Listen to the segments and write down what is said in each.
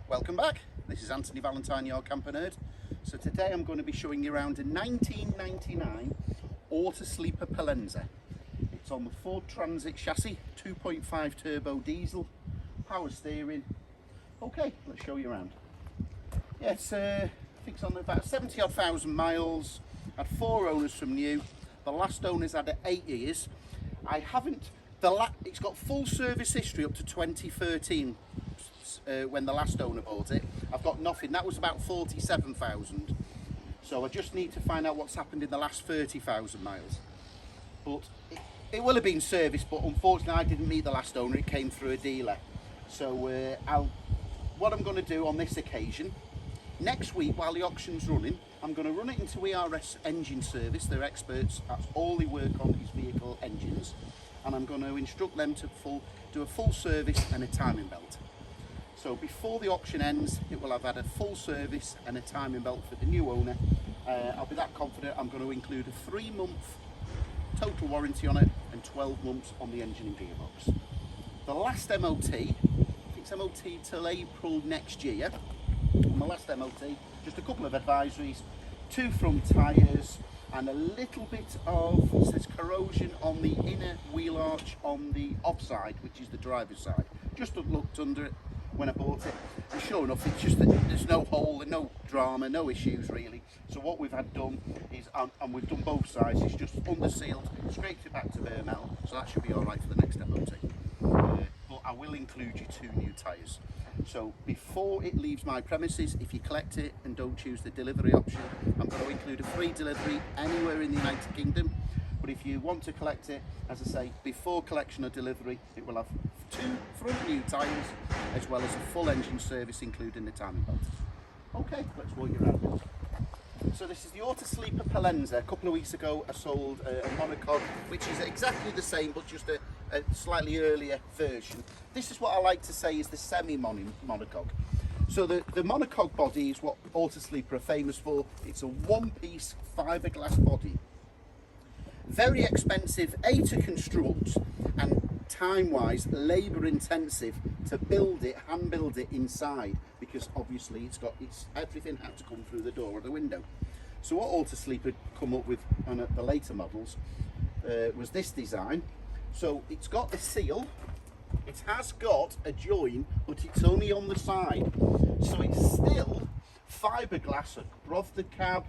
Welcome back. This is Anthony Valentine, your camper nerd. So today I'm going to be showing you around a 1999 Autosleeper Pollensa. It's on the Ford Transit chassis, 2.5 turbo diesel, power steering. Okay, let's show you around. Yeah, it's I think it's on about 70 odd thousand miles. Had 4 owners from new. The last owner's had it 8 years. I haven't. It's got full service history up to 2013. When the last owner bought it. I've got nothing. That was about 47,000. So I just need to find out what's happened in the last 30,000 miles. But it will have been serviced, but unfortunately I didn't meet the last owner. It came through a dealer. So what I'm going to do on this occasion, next week while the auction's running, I'm going to run it into ERS engine service. They're experts. That's all they work on is vehicle engines. And I'm going to instruct them to do a full service and a timing belt. So before the auction ends, it will have had a full service and a timing belt for the new owner. I'll be that confident. I'm going to include a 3-month total warranty on it and 12 months on the engine and gearbox. The last MOT, I think it's MOT till April next year. My last MOT, just a couple of advisories, 2 front tyres and a little bit of, it says corrosion on the inner wheel arch on the offside, which is the driver's side. Just looked under it when I bought it, and sure enough it's just that there's no hole and no drama, no issues really. So what we've had done is, and we've done both sides, it's just under sealed, scraped it back to bare metal, so that should be alright for the next MOT. But I will include you 2 new tyres. So before it leaves my premises, if you collect it and don't choose the delivery option, I'm going to include a free delivery anywhere in the United Kingdom. But if you want to collect it, as I say, before collection or delivery, it will have 2 front new tyres as well as a full engine service including the timing belt. Okay, let's walk you around. So this is the Autosleeper Pollensa. A couple of weeks ago I sold a monocoque, which is exactly the same but just a slightly earlier version. This is what I like to say is the semi-monocoque. So the monocoque body is what Autosleeper are famous for. It's a one-piece fiberglass body. Very expensive, to construct, and time-wise labour intensive to build it, hand build it inside, because obviously everything had to come through the door or the window. So what Autosleeper come up with on the later models was this design. So it's got a seal, it has got a join, but it's only on the side. So it's still fiberglass above the cab,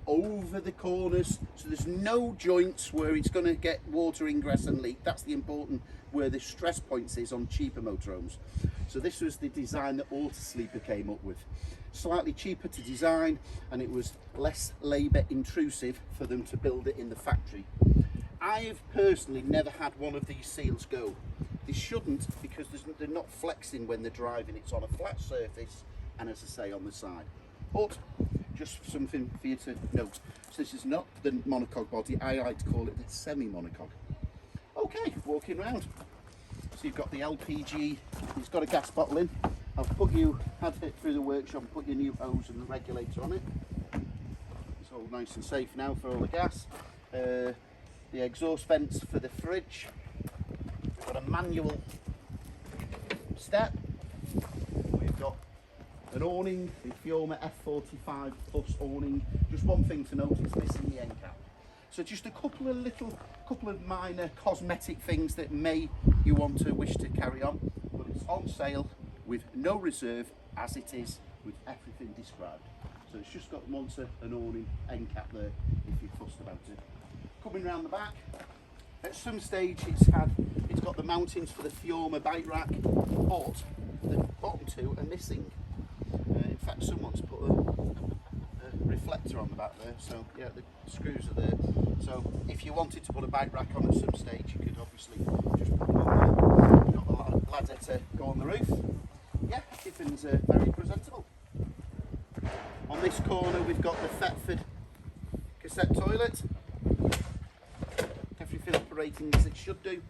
over the corners, so there's no joints where it's going to get water ingress and leak. That's the important where the stress points is on cheaper motorhomes. So this was the design that Autosleeper came up with. Slightly cheaper to design, and it was less labour intrusive for them to build it in the factory. I've personally never had one of these seals go. They shouldn't, because they're not flexing when they're driving. It's on a flat surface and, as I say, on the side. But just something for you to note. So this is not the monocoque body. I like to call it the semi-monocoque. Okay, walking around. So you've got the LPG. It's got a gas bottle in. I've had it through the workshop and put your new hose and the regulator on it. It's all nice and safe now for all the gas. The exhaust vents for the fridge. We've got a manual step. We've got an awning, the Fiorma F45 Plus awning. Just one thing to note, it's missing the end cap. So just a couple of minor cosmetic things that you want to wish to carry on, but it's on sale with no reserve as it is with everything described. So it's just got an awning end cap there if you're fussed about it. Coming round the back, at some stage it's got the mountings for the Fiorma bike rack, but the bottom 2 are missing. In fact, someone's put a reflector on the back there, so yeah, the screws are there. So if you wanted to put a bike rack on at some stage, you could obviously just put it on there. You've got the ladder to go on the roof. Yeah, everything's very presentable. On this corner we've got the Thetford cassette toilet. Everything operating as it should do.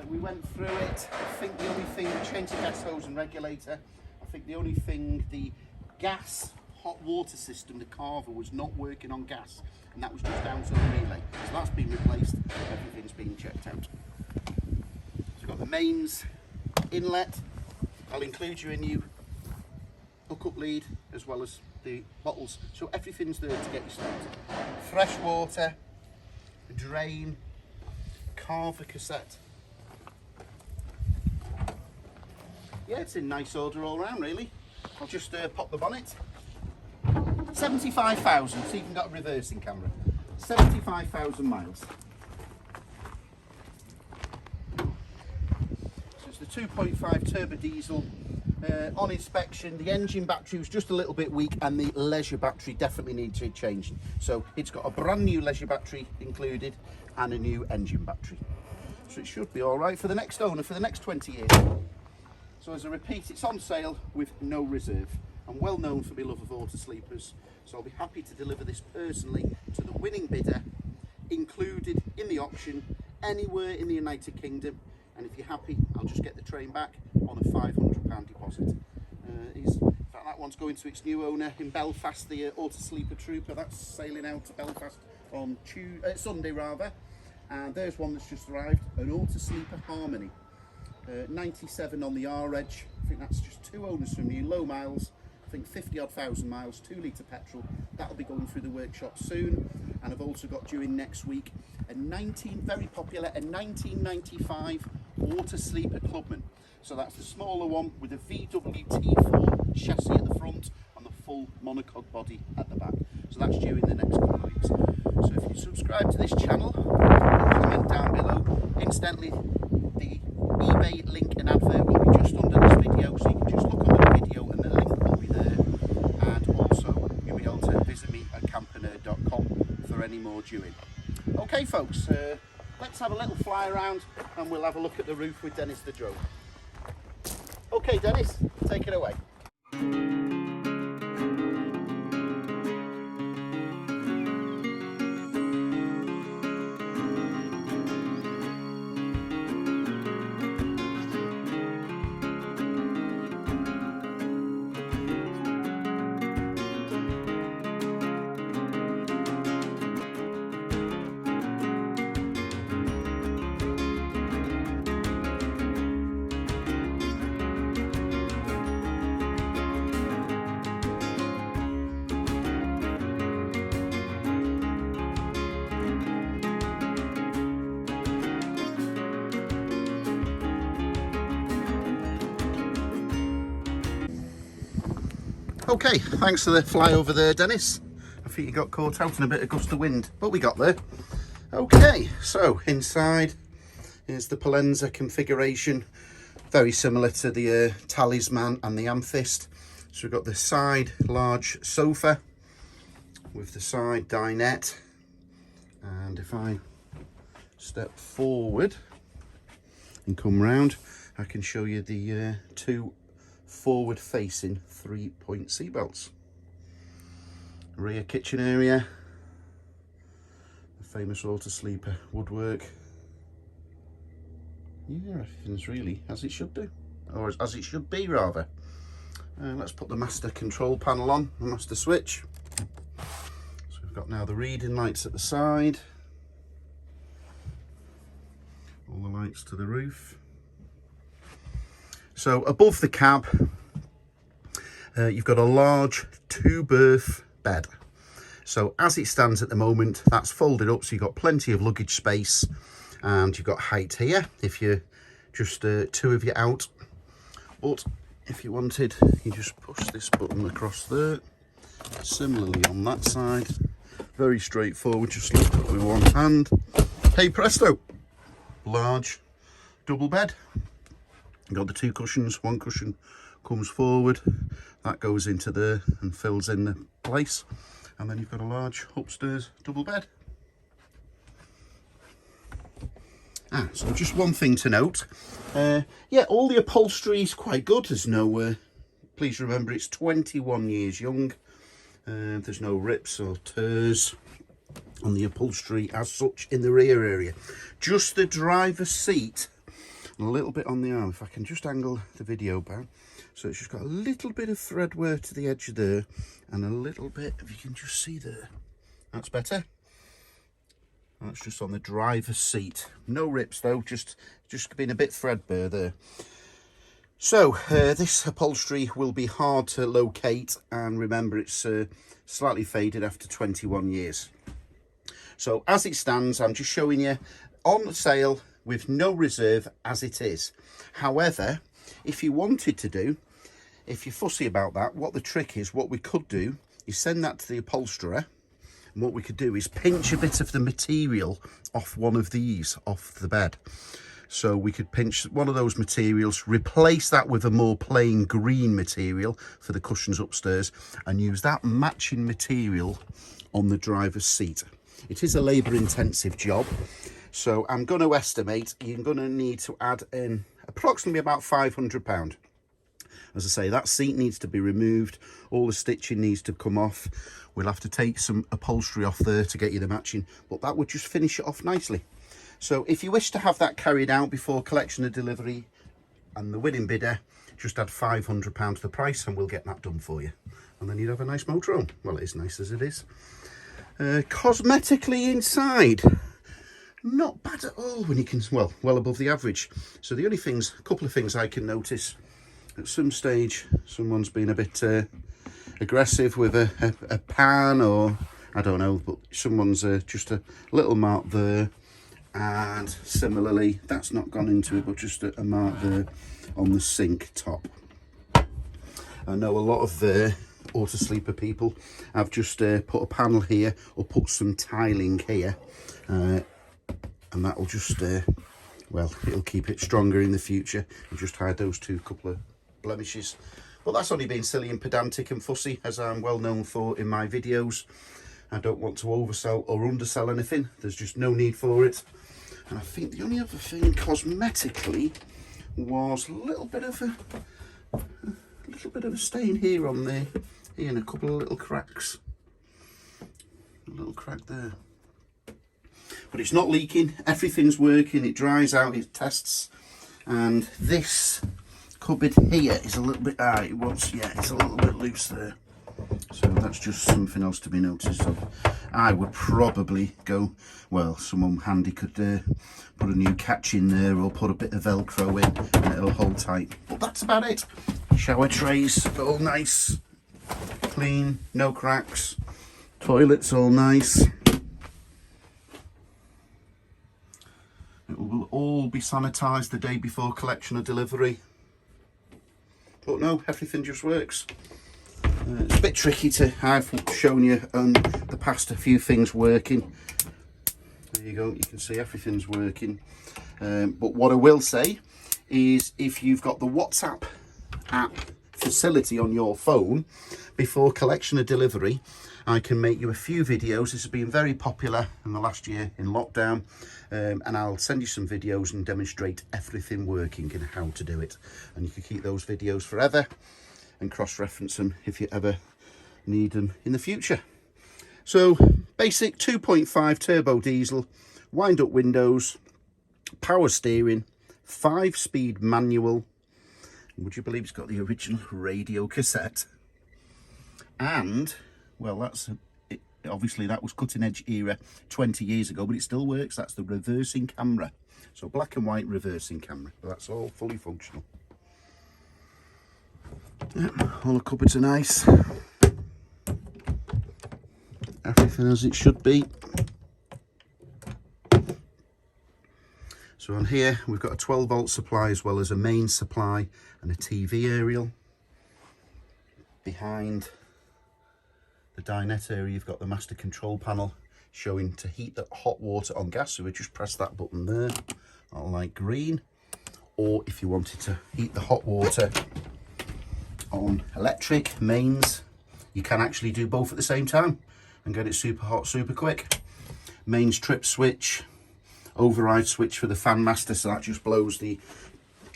We went through it. I think the only thing, we changed the gas hose and regulator. I think the only thing, the gas hot water system, the carver, was not working on gas, and that was just down to a relay. So that's been replaced, everything's been checked out. So we've got the mains inlet, I'll include you a new hookup lead as well as the bottles, so everything's there to get you started. Fresh water, drain, carver cassette. Yeah, it's in nice order all round really. I'll just pop the bonnet. 75,000, so you've even got a reversing camera. 75,000 miles. So it's the 2.5 turbo diesel. On inspection, the engine battery was just a little bit weak and the leisure battery definitely needs to be changed. So it's got a brand new leisure battery included and a new engine battery. So it should be all right for the next owner for the next 20 years. So as I repeat, it's on sale with no reserve. I'm well known for my love of Autosleepers, so I'll be happy to deliver this personally to the winning bidder, included in the auction anywhere in the United Kingdom. And if you're happy, I'll just get the train back on a £500 deposit. In fact, that one's going to its new owner in Belfast, the Autosleeper Trooper. That's sailing out to Belfast on Sunday rather. And there's one that's just arrived, an Autosleeper Harmony. 97 on the R-Edge. I think that's just 2 owners from new, low miles. I think 50 odd thousand miles, 2 litre petrol. That'll be going through the workshop soon. And I've also got due in next week a very popular, a 1995 Autosleeper Clubman. So that's the smaller one with a VWT4 chassis at the front and the full monocoque body at the back. So that's due in the next couple of weeks. So if you subscribe to this channel, comment down below. Incidentally, the eBay link and advert will be just under this video, so you can just look under the video and the link will be there. And also you'll be able to visit me at campernerd.com for any more due in. Okay folks, let's have a little fly around and we'll have a look at the roof with Dennis the drone. Okay Dennis, take it away. Okay, thanks for the flyover there, Dennis. I think you got caught out in a bit of gust of wind, but we got there. Okay, so inside is the Pollensa configuration, very similar to the Talisman and the Amethyst. So we've got the side large sofa with the side dinette, and if I step forward and come round, I can show you the 2 forward facing 3-point seat belts. Rear kitchen area, the famous Autosleeper woodwork. Yeah, everything's really as it should do, or as it should be rather. Let's put the master control panel on, the master switch. So we've got now the reading lights at the side, all the lights to the roof. So above the cab, you've got a large 2-berth bed. So as it stands at the moment, that's folded up, so you've got plenty of luggage space, and you've got height here if you're just 2 of you out. But if you wanted, you just push this button across there. Similarly on that side, very straightforward, just lift up with one hand. Hey presto, large double bed. You've got the 2 cushions, 1 cushion comes forward, that goes into there and fills in the place, and then you've got a large upstairs double bed. So just one thing to note, yeah, all the upholstery is quite good. There's no, please remember it's 21 years young, there's no rips or tears on the upholstery as such in the rear area. Just the driver's seat, a little bit on the arm, if I can just angle the video back, so it's just got a little bit of thread wear to the edge there, and a little bit, if you can just see there, that's better. That's just on the driver's seat, no rips though, just been a bit threadbare there. So this upholstery will be hard to locate, and remember it's slightly faded after 21 years. So as it stands, I'm just showing you on sale with no reserve as it is. However, if you wanted to do, if you're fussy about that, what the trick is, what we could do is send that to the upholsterer, and what we could do is pinch a bit of the material off one of these off the bed. So we could pinch one of those materials, replace that with a more plain green material for the cushions upstairs, and use that matching material on the driver's seat. It is a labour intensive job, so I'm going to estimate you're going to need to add in approximately about £500. As I say, that seat needs to be removed, all the stitching needs to come off. We'll have to take some upholstery off there to get you the matching, but that would just finish it off nicely. So if you wish to have that carried out before collection and delivery, and the winning bidder, just add £500 to the price and we'll get that done for you. And then you'd have a nice motorhome. Well, it is nice as it is. Cosmetically inside, not bad at all when you can, well above the average. So the only things, a couple of things I can notice, at some stage someone's been a bit aggressive with a pan, or I don't know, but someone's just a little mark there. And similarly, that's not gone into it, but just a mark there on the sink top. I know a lot of the Autosleeper people have just put a panel here or put some tiling here, and that will just, well, it'll keep it stronger in the future and just hide those couple of blemishes. But that's only being silly and pedantic and fussy, as I'm well known for in my videos. I don't want to oversell or undersell anything. There's just no need for it. And I think the only other thing cosmetically was a little bit of a stain here on there, here, and a couple of little cracks. A little crack there. But it's not leaking, everything's working, it dries out, it tests. And this cupboard here is a little bit, it's a little bit loose there. So that's just something else to be noticed of. I would probably go, well, someone handy could put a new catch in there or put a bit of Velcro in and it'll hold tight. But that's about it. Shower trays, all nice, clean, no cracks. Toilets all nice. It will all be sanitised the day before collection or delivery. But no, everything just works. It's a bit tricky to, I've shown you on the past a few things working. There you go, you can see everything's working. But what I will say is, if you've got the WhatsApp app facility on your phone, before collection or delivery, I can make you a few videos. This has been very popular in the last year in lockdown, and I'll send you some videos and demonstrate everything working and how to do it. And you can keep those videos forever and cross-reference them if you ever need them in the future. So basic 2.5 turbo diesel, wind-up windows, power steering, 5-speed manual. Would you believe it's got the original radio cassette? And, well, that's obviously that was cutting edge era 20 years ago, but it still works. That's the reversing camera. So black and white reversing camera. But that's all fully functional. Yep, all the cupboards are nice. Everything as it should be. So on here we've got a 12-volt supply as well as a main supply and a TV aerial. Behind the dinette area you've got the master control panel showing to heat the hot water on gas, so we just press that button there, that light green. Or if you wanted to heat the hot water on electric mains, you can actually do both at the same time and get it super hot super quick. Mains trip switch, override switch for the fan master, so that just blows the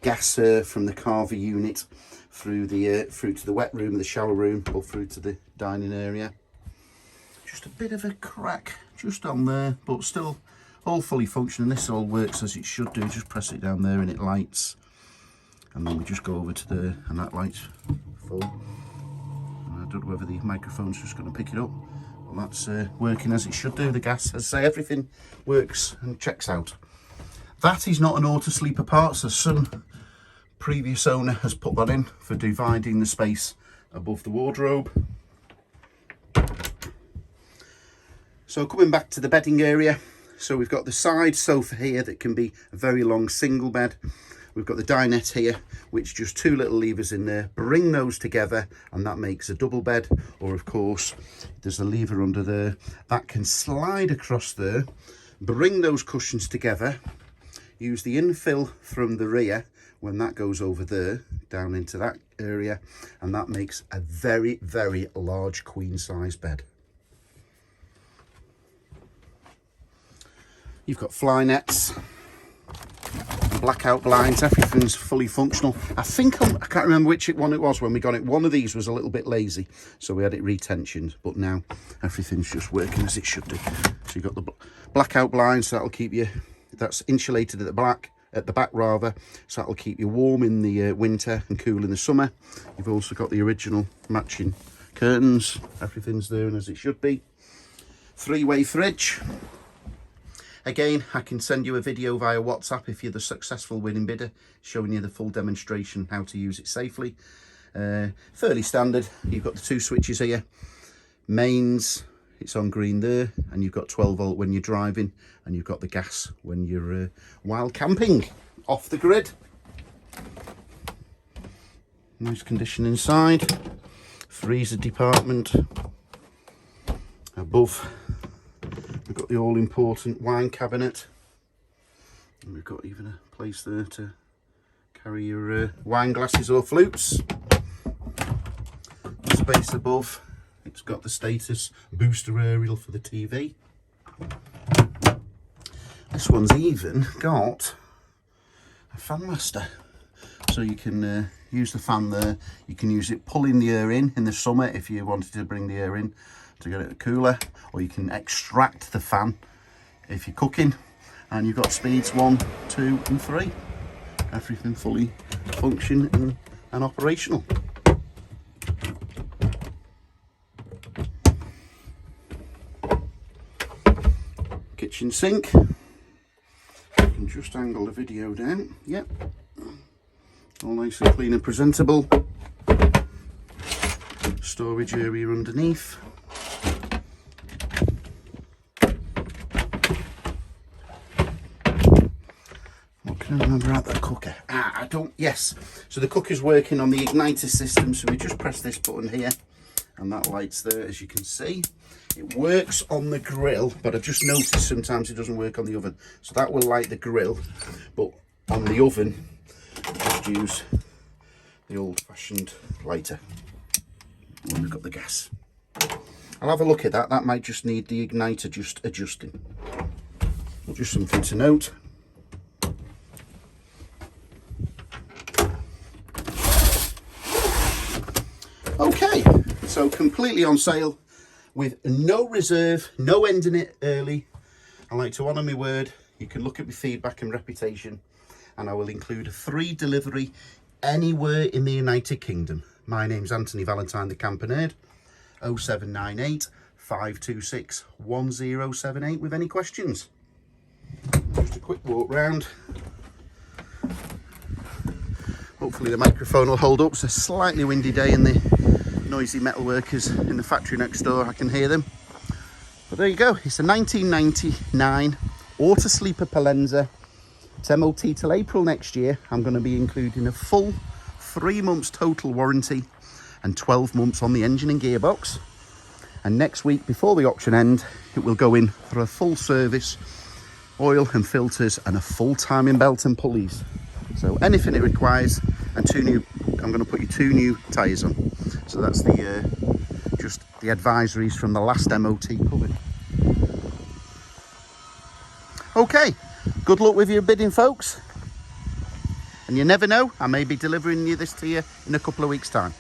gas from the carver unit through to the wet room, the shower room, or through to the dining area. Just a bit of a crack just on there, but still all fully functioning. This all works as it should do. Just press it down there and it lights, and then we just go over to the, and that lights full. And I don't know whether the microphone's just going to pick it up. Well, that's working as it should do. The gas, as I say, everything works and checks out. That is not an Autosleeper part, so some previous owner has put that in for dividing the space above the wardrobe. So coming back to the bedding area, so we've got the side sofa here that can be a very long single bed. We've got the dinette here, which just 2 little levers in there. Bring those together and that makes a double bed. Or of course, there's a lever under there that can slide across there. Bring those cushions together. Use the infill from the rear when that goes over there, down into that area. And that makes a very, very large queen size bed. You've got fly nets, blackout blinds, everything's fully functional. I can't remember which one it was when we got it. One of these was a little bit lazy, so we had it retensioned, but now everything's just working as it should do. So you've got the blackout blinds, so that'll keep you, that's insulated at the back rather, so that'll keep you warm in the winter and cool in the summer. You've also got the original matching curtains, everything's there and as it should be. 3-way fridge. Again, I can send you a video via WhatsApp if you're the successful winning bidder, showing you the full demonstration how to use it safely. Fairly standard. You've got the 2 switches here. Mains, it's on green there, and you've got 12 volt when you're driving, and you've got the gas when you're wild camping off the grid. Nice condition inside. Freezer department. Above, we've got the all-important wine cabinet, and we've got even a place there to carry your wine glasses or flutes. Space above, it's got the status booster aerial for the TV. This one's even got a fan master, so you can use the fan there. You can use it pulling the air in the summer if you wanted to bring the air in to get it cooler, or you can extract the fan if you're cooking, and you've got speeds 1, 2 and 3. Everything fully functioning and operational. Kitchen sink. You can just angle the video down. Yep, all nice and clean and presentable. Storage area underneath. I remember about the cooker. Yes. So the cooker's working on the igniter system. So we just press this button here and that light's there, as you can see. It works on the grill, but I've just noticed sometimes it doesn't work on the oven. So that will light the grill, but on the oven, just use the old-fashioned lighter when we've got the gas. I'll have a look at that. That might just need the igniter just adjusting. Just something to note. Okay, so completely on sale with no reserve, no ending it early. I like to honour my word. You can look at my feedback and reputation, and I will include a free delivery anywhere in the United Kingdom. My name's Anthony Valentine, the Camper Nerd. 0798 526 1078 with any questions. Just a quick walk round. Hopefully the microphone will hold up. It's a slightly windy day and the noisy metal workers in the factory next door, I can hear them. But there you go, it's a 1999 Autosleeper Pollensa. It's MOT till April next year. I'm going to be including a full 3 months total warranty and 12 months on the engine and gearbox. And next week, before the auction end, it will go in for a full service, oil and filters, and a full timing belt and pulleys. So anything it requires, and I'm going to put you 2 new tyres on. So that's the just the advisories from the last MOT covered. Okay, good luck with your bidding, folks. And you never know, I may be delivering this to you in a couple of weeks' time.